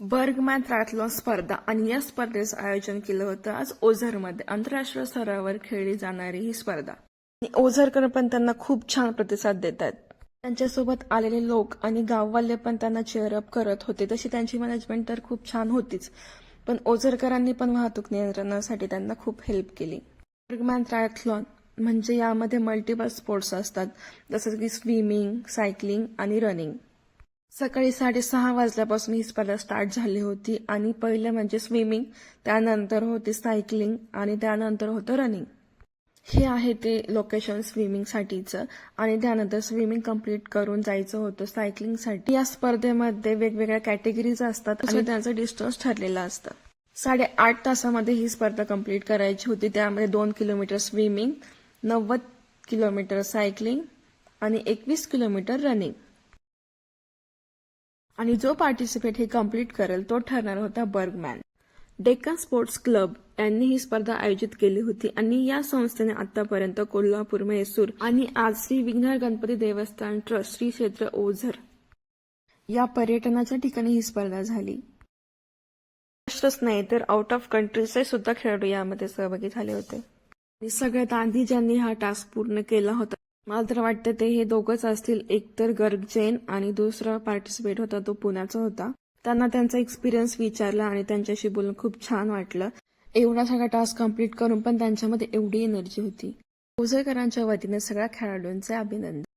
Burgman triathlon स्पर्धा आणि या स्पर्धेचं आयोजन केलं होतं आज ओझरमध्ये. आंतरराष्ट्रीय स्तरावर खेळली जाणारी ही स्पर्धा आणि ओझरकर पण त्यांना खूप छान प्रतिसाद देत आहेत. त्यांच्यासोबत आलेले लोक आणि गाववाले पण त्यांना चेअरअप करत होते. तशी त्यांची मॅनेजमेंट तर खूप छान होतीच, पण ओझरकरांनी पण वाहतूक नियंत्रणासाठी त्यांना खूप हेल्प केली. बर्गमॅन ट्रायथलॉन म्हणजे यामध्ये मल्टिपल स्पोर्ट्स असतात, जसं की स्विमिंग, सायकलिंग आणि रनिंग. सकाळी 6:30 वाजल्यापासून ही स्पर्धा स्टार्ट झाली होती आणि पहिलं म्हणजे स्विमिंग, त्यानंतर होती सायकलिंग आणि त्यानंतर होतं रनिंग. हे आहे ते लोकेशन स्विमिंगसाठीचं आणि त्यानंतर स्विमिंग कंप्लीट करून जायचं होतं सायकलिंगसाठी. या स्पर्धेमध्ये वेगवेगळ्या कॅटेगरीज असतात आणि त्यांचं डिस्टन्स ठरलेलं असतं. 8.5 तासामध्ये ही स्पर्धा कंप्लीट करायची होती. त्यामध्ये 2 किलोमीटर स्विमिंग, 90 किलोमीटर सायकलिंग आणि 21 किलोमीटर रनिंग. आणि जो पार्टिसिपेट हे कंप्लीट करेल तो ठरणार होता बर्गमॅन. डेक्कन स्पोर्ट्स क्लब यांनी ही स्पर्धा आयोजित केली होती आणि या संस्थेने आतापर्यंत कोल्हापूर, म्हैसूर आणि आज श्री विघ्नहर गणपती देवस्थान ट्रस्ट, श्री क्षेत्र ओझर या पर्यटनाच्या ठिकाणी ही स्पर्धा झाली. महाराष्ट्रच नाही तर आउट ऑफ कंट्रीचे सुद्धा खेळाडू यामध्ये सहभागी झाले होते. आणि सगळ्यात आधी ज्यांनी हा टास्क पूर्ण केला होता, मला तर वाटतं ते हे दोघंच असतील. एक तर गर्ग जैन आणि दुसरा पार्टिसिपेट होता तो पुण्याचा होता. त्यांना त्यांचा एक्सपिरियन्स विचारला आणि त्यांच्याशी बोलून खूप छान वाटलं. एवढा सगळा टास्क कंप्लीट करून पण त्यांच्यामध्ये एवढी एनर्जी होती. ओझरकरांच्या वतीने सगळ्या खेळाडूंचे अभिनंदन.